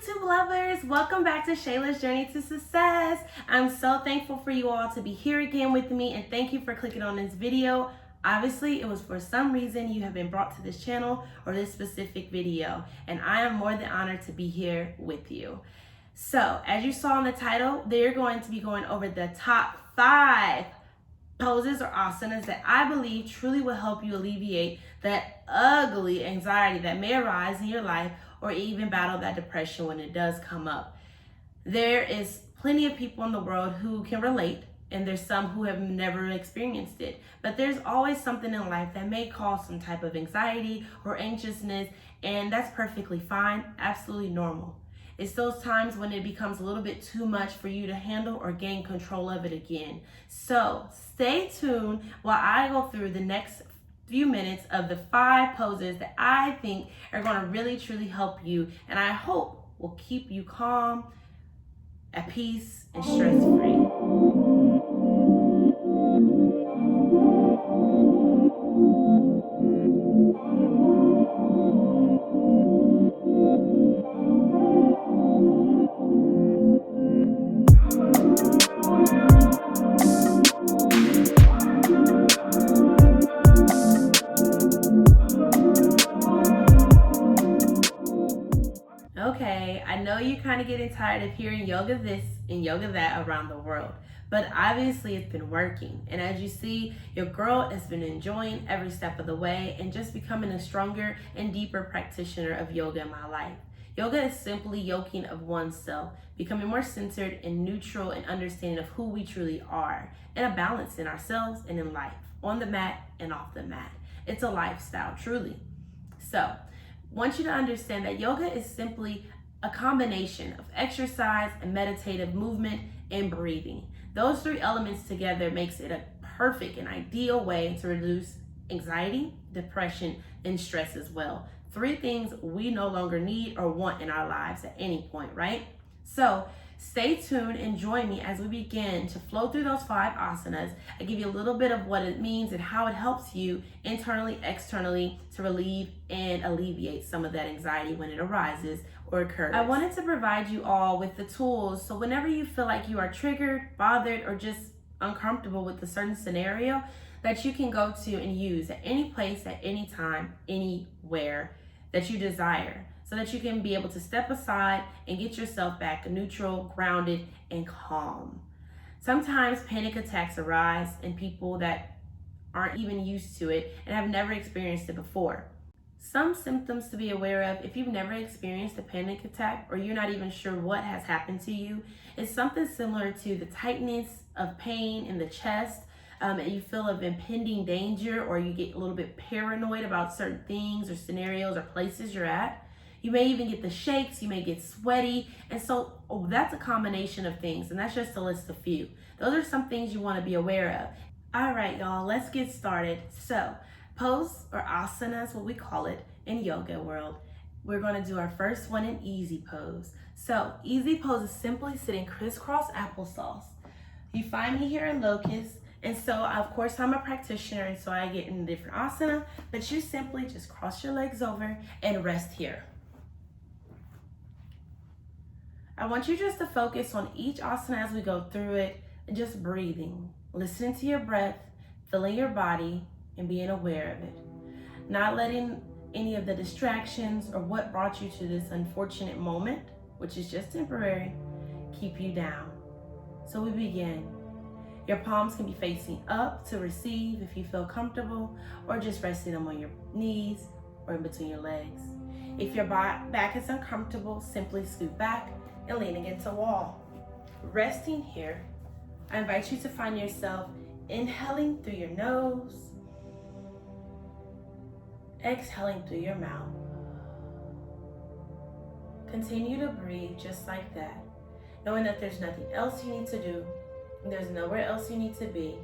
YouTube lovers, welcome back to Shayla's Journey to Success. I'm so thankful for you all to be here again with me, and thank you for clicking on this video. Obviously, it was for some reason you have been brought to this channel or this specific video, and I am more than honored to be here with you. So, as you saw in the title, they're going to be going over the top 5 poses or asanas that I believe truly will help you alleviate that ugly anxiety that may arise in your life, or even battle that depression when it does come up. There is plenty of people in the world who can relate, and there's some who have never experienced it. But there's always something in life that may cause some type of anxiety or anxiousness, and that's perfectly fine, absolutely normal. It's those times when it becomes a little bit too much for you to handle or gain control of it again. So stay tuned while I go through the next few minutes of the 5 poses that I think are going to really truly help you, and I hope will keep you calm, at peace, and stress-free. Okay, I know you're kind of getting tired of hearing yoga this and yoga that around the world, but obviously it's been working. And as you see, your girl has been enjoying every step of the way and just becoming a stronger and deeper practitioner of yoga in my life. Yoga is simply yoking of oneself, becoming more centered and neutral and understanding of who we truly are, and a balance in ourselves and in life, on the mat and off the mat. It's a lifestyle, truly. So, want you to understand that yoga is simply a combination of exercise and meditative movement and breathing. Those 3 elements together makes it a perfect and ideal way to reduce anxiety, depression, and stress as well. 3 things we no longer need or want in our lives at any point, right? So stay tuned and join me as we begin to flow through those 5 asanas. I give you a little bit of what it means and how it helps you internally, externally to relieve and alleviate some of that anxiety when it arises or occurs. I wanted to provide you all with the tools so whenever you feel like you are triggered, bothered, or just uncomfortable with a certain scenario, that you can go to and use at any place, at any time, anywhere that you desire, so that you can be able to step aside and get yourself back neutral, grounded, and calm. Sometimes panic attacks arise in people that aren't even used to it and have never experienced it before. Some symptoms to be aware of if you've never experienced a panic attack or you're not even sure what has happened to you is something similar to the tightness of pain in the chest, and you feel of impending danger, or you get a little bit paranoid about certain things or scenarios or places you're at. You may even get the shakes, you may get sweaty, and so that's a combination of things, and that's just to list a few. Those are some things you want to be aware of. All right, y'all, let's get started. So, pose or asana is what we call it in yoga world. We're going to do our first one in easy pose. So, easy pose is simply sitting crisscross applesauce. You find me here in locust, and so of course I'm a practitioner, and so I get in a different asana, but you simply just cross your legs over and rest here. I want you just to focus on each asana as we go through it, and just breathing, listening to your breath, feeling your body, and being aware of it. Not letting any of the distractions or what brought you to this unfortunate moment, which is just temporary, keep you down. So we begin. Your palms can be facing up to receive if you feel comfortable, or just resting them on your knees or in between your legs. If your back is uncomfortable, simply scoot back and lean against a wall. Resting here, I invite you to find yourself inhaling through your nose, exhaling through your mouth. Continue to breathe just like that, knowing that there's nothing else you need to do, and there's nowhere else you need to be,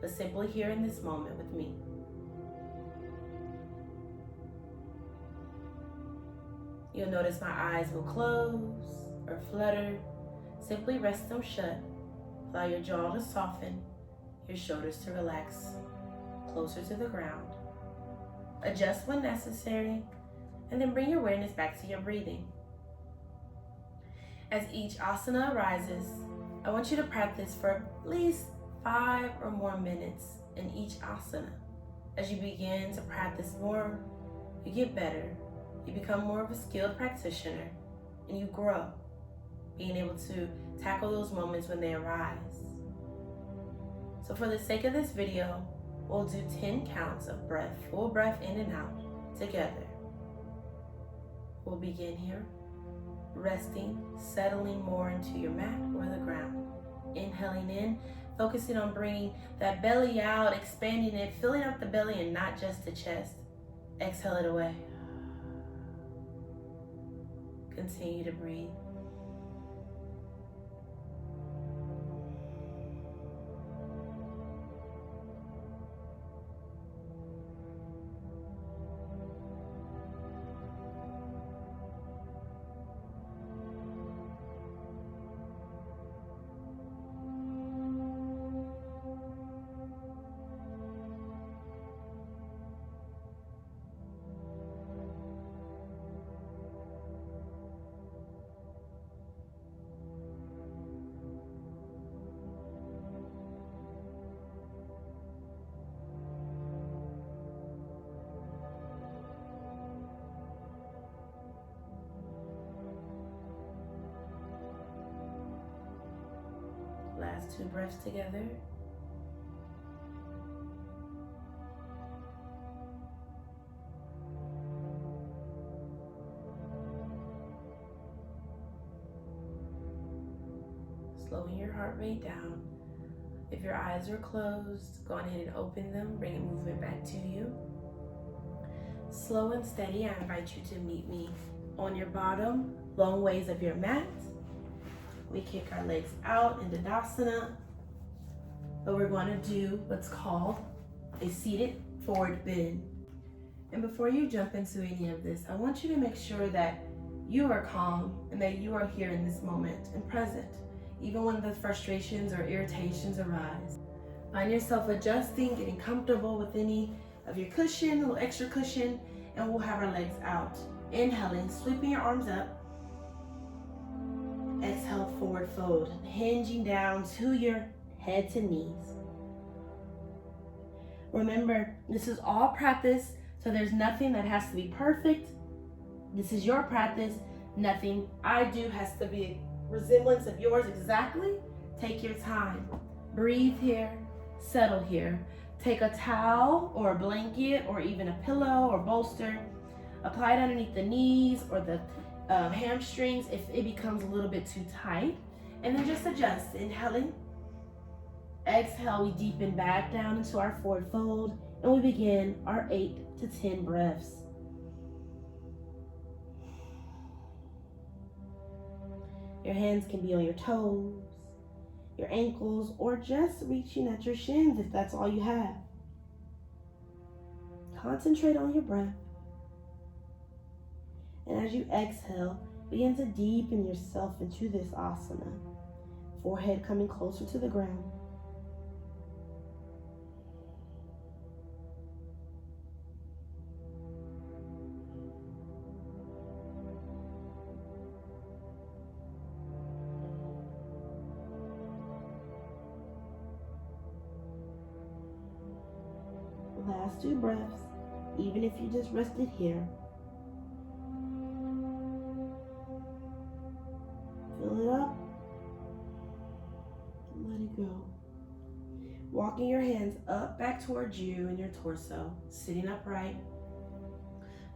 but simply here in this moment with me. You'll notice my eyes will close or flutter. Simply rest them shut. Allow your jaw to soften, your shoulders to relax closer to the ground. Adjust when necessary, and then bring your awareness back to your breathing. As each asana arises, I want you to practice for at least 5 or more minutes in each asana. As you begin to practice more, you get better, you become more of a skilled practitioner, and you grow, being able to tackle those moments when they arise. So for the sake of this video, we'll do 10 counts of breath, full breath in and out, together. We'll begin here, resting, settling more into your mat or the ground. Inhaling in, focusing on bringing that belly out, expanding it, filling up the belly and not just the chest. Exhale it away. Continue to breathe. Last 2 breaths together. Slowing your heart rate down. If your eyes are closed, go ahead and open them, bring movement back to you. Slow and steady, I invite you to meet me on your bottom, long ways of your mat. We kick our legs out into Tadasana, but we're going to do what's called a seated forward bend. And before you jump into any of this, I want you to make sure that you are calm and that you are here in this moment and present, even when the frustrations or irritations arise. Find yourself adjusting, getting comfortable with any of your cushion, a little extra cushion, and we'll have our legs out. Inhaling, sweeping your arms up. Exhale, forward fold, hinging down to your head to knees. Remember, this is all practice, so there's nothing that has to be perfect. This is your practice. Nothing I do has to be a resemblance of yours exactly. Take your time. Breathe here, settle here. Take a towel or a blanket or even a pillow or bolster. Apply it underneath the knees or the hamstrings if it becomes a little bit too tight, and then just adjust. Inhaling, exhale, we deepen back down into our forward fold, and we begin our 8 to 10 breaths. Your hands can be on your toes, your ankles, or just reaching at your shins if that's all you have. Concentrate on your breath. And as you exhale, begin to deepen yourself into this asana. Forehead coming closer to the ground. Last 2 breaths, even if you just rested here. Fill it up, and let it go. Walking your hands up back towards you and your torso, sitting upright.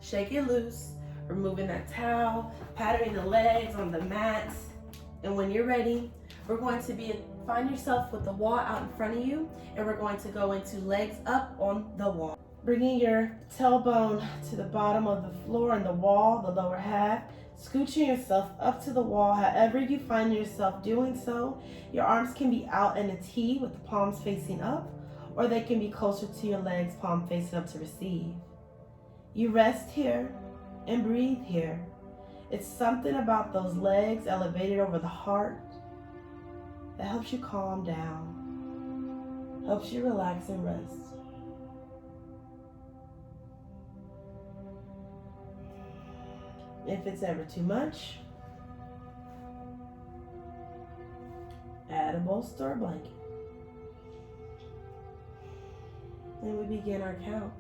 Shake it loose, removing that towel, patterning the legs on the mats. And when you're ready, we're going to find yourself with the wall out in front of you, and we're going to go into legs up on the wall. Bringing your tailbone to the bottom of the floor and the wall, the lower half. Scooching yourself up to the wall, however you find yourself doing so. Your arms can be out in a T with the palms facing up, or they can be closer to your legs, palm facing up to receive. You rest here and breathe here. It's something about those legs elevated over the heart that helps you calm down, helps you relax and rest. If it's ever too much, Add a bolster or blanket. And we begin our count.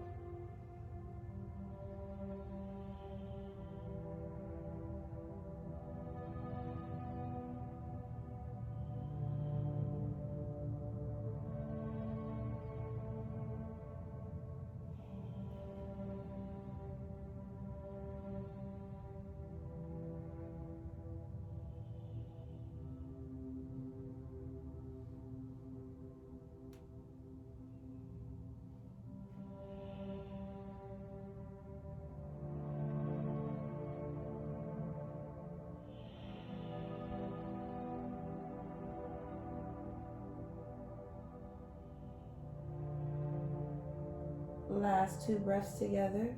Last 2 breaths together.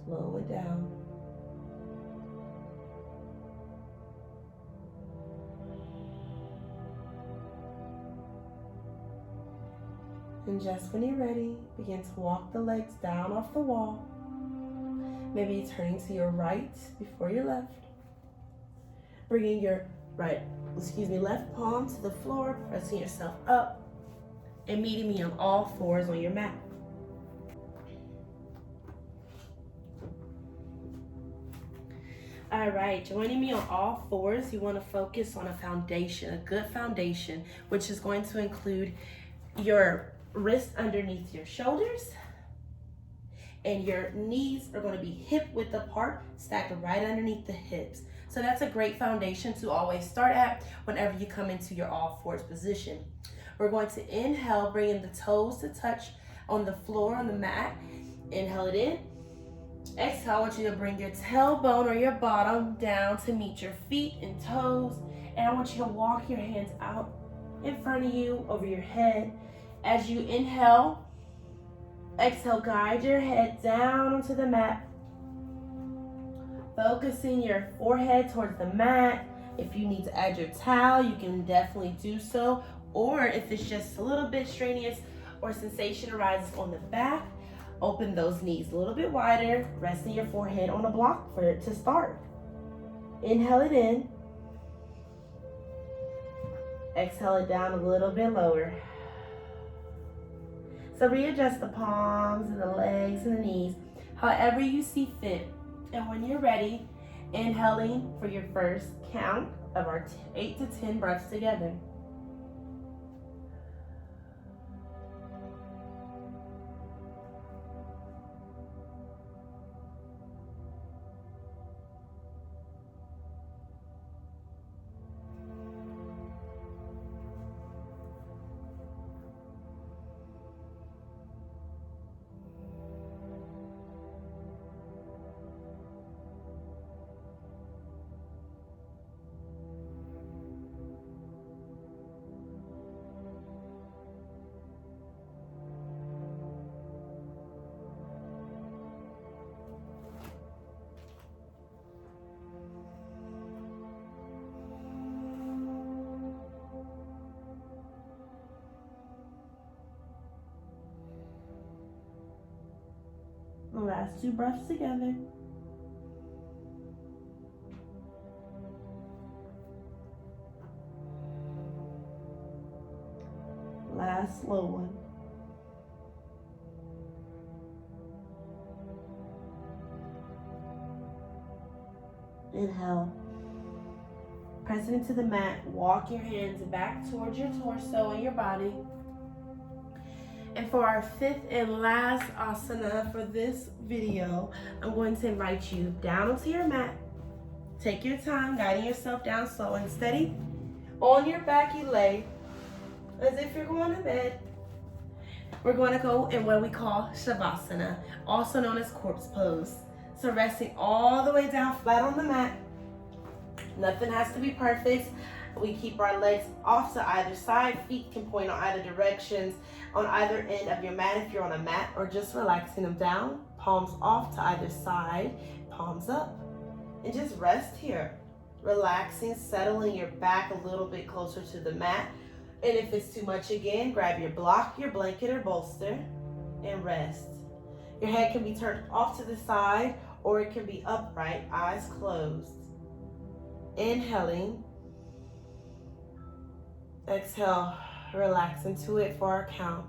Slow it down. And just when you're ready, begin to walk the legs down off the wall. Maybe turning to your right before your left. Bringing your left palm to the floor, pressing yourself up, and meeting me on all 4s on your mat. All right, joining me on all 4s, you want to focus on a foundation, a good foundation, which is going to include your wrists underneath your shoulders, and your knees are going to be hip width apart, stacked right underneath the hips. So that's a great foundation to always start at whenever you come into your all 4s position. We're going to inhale, bringing the toes to touch on the floor, on the mat. Inhale it in. Exhale, I want you to bring your tailbone or your bottom down to meet your feet and toes. And I want you to walk your hands out in front of you, over your head. As you inhale, exhale, guide your head down onto the mat. Focusing your forehead towards the mat. If you need to add your towel, you can definitely do so. Or if it's just a little bit strenuous or sensation arises on the back, open those knees a little bit wider, resting your forehead on a block for it to start. Inhale it in. Exhale it down a little bit lower. So readjust the palms and the legs and the knees, however you see fit. And when you're ready, inhaling for your first count of our 8 to 10 breaths together. Last 2 breaths together. Last slow one. Inhale. Press into the mat. Walk your hands back towards your torso and your body. And for our 5th and last asana for this video, I'm going to invite you down onto your mat. Take your time, guiding yourself down slow and steady. On your back you lay, as if you're going to bed. We're going to go in what we call Shavasana, also known as corpse pose. So resting all the way down flat on the mat. Nothing has to be perfect. We keep our legs off to either side. Feet can point on either directions, on either end of your mat if you're on a mat, or just relaxing them down. Palms off to either side, palms up. And just rest here. Relaxing, settling your back a little bit closer to the mat. And if it's too much again, grab your block, your blanket or bolster, and rest. Your head can be turned off to the side or it can be upright, eyes closed. Inhaling. Exhale, relax into it for our count.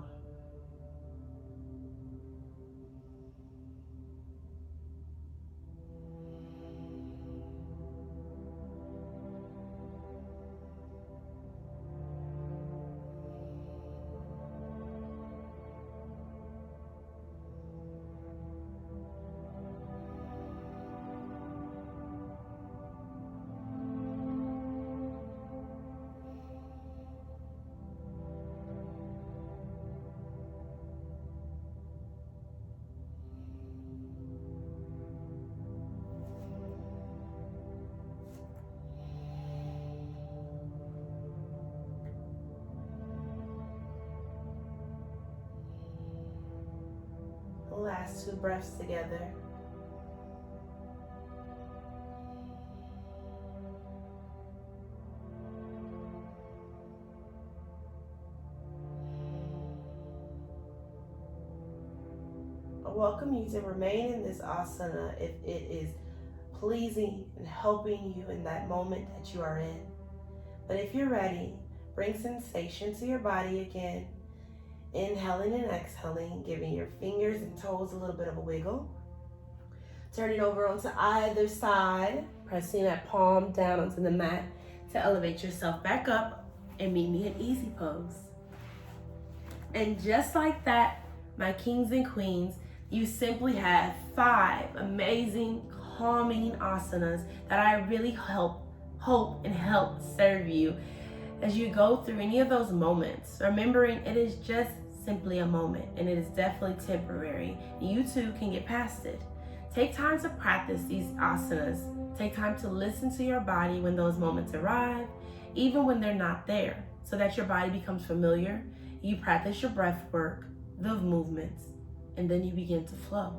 Last 2 breaths together. I welcome you to remain in this asana if it is pleasing and helping you in that moment that you are in. But if you're ready, bring sensation to your body again. Inhaling and exhaling, giving your fingers and toes a little bit of a wiggle. Turning over onto either side, pressing that palm down onto the mat to elevate yourself back up and meet me in easy pose. And just like that, my kings and queens, you simply have 5 amazing, calming asanas that I really hope and help serve you as you go through any of those moments, remembering it is just simply a moment and it is definitely temporary. You too can get past it. Take time to practice these asanas. Take time to listen to your body when those moments arrive, even when they're not there, so that your body becomes familiar. You practice your breath work, the movements, and then you begin to flow.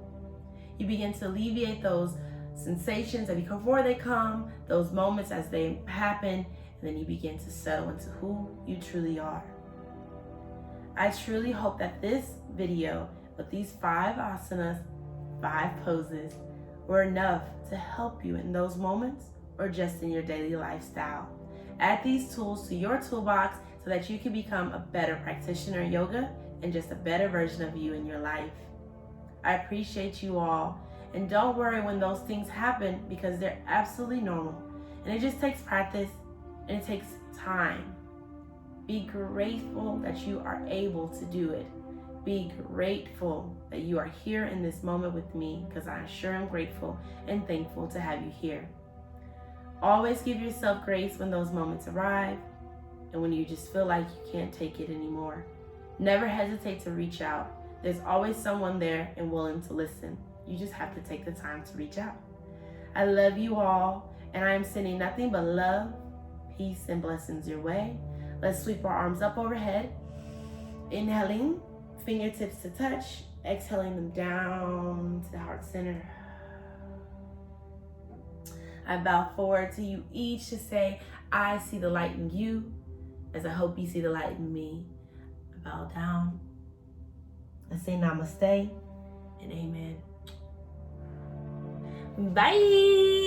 You begin to alleviate those sensations that before they come, those moments as they happen, and then you begin to settle into who you truly are. I truly hope that this video with these 5 asanas, 5 poses, were enough to help you in those moments or just in your daily lifestyle. Add these tools to your toolbox so that you can become a better practitioner in yoga and just a better version of you in your life. I appreciate you all, and don't worry when those things happen because they're absolutely normal, and it just takes practice and it takes time. Be grateful that you are able to do it. Be grateful that you are here in this moment with me, because I sure am grateful and thankful to have you here. Always give yourself grace when those moments arrive and when you just feel like you can't take it anymore. Never hesitate to reach out. There's always someone there and willing to listen. You just have to take the time to reach out. I love you all, and I am sending nothing but love, peace, and blessings your way. Let's sweep our arms up overhead. Inhaling, fingertips to touch. Exhaling them down to the heart center. I bow forward to you each to say, I see the light in you, as I hope you see the light in me. I bow down. I say namaste and amen. Bye.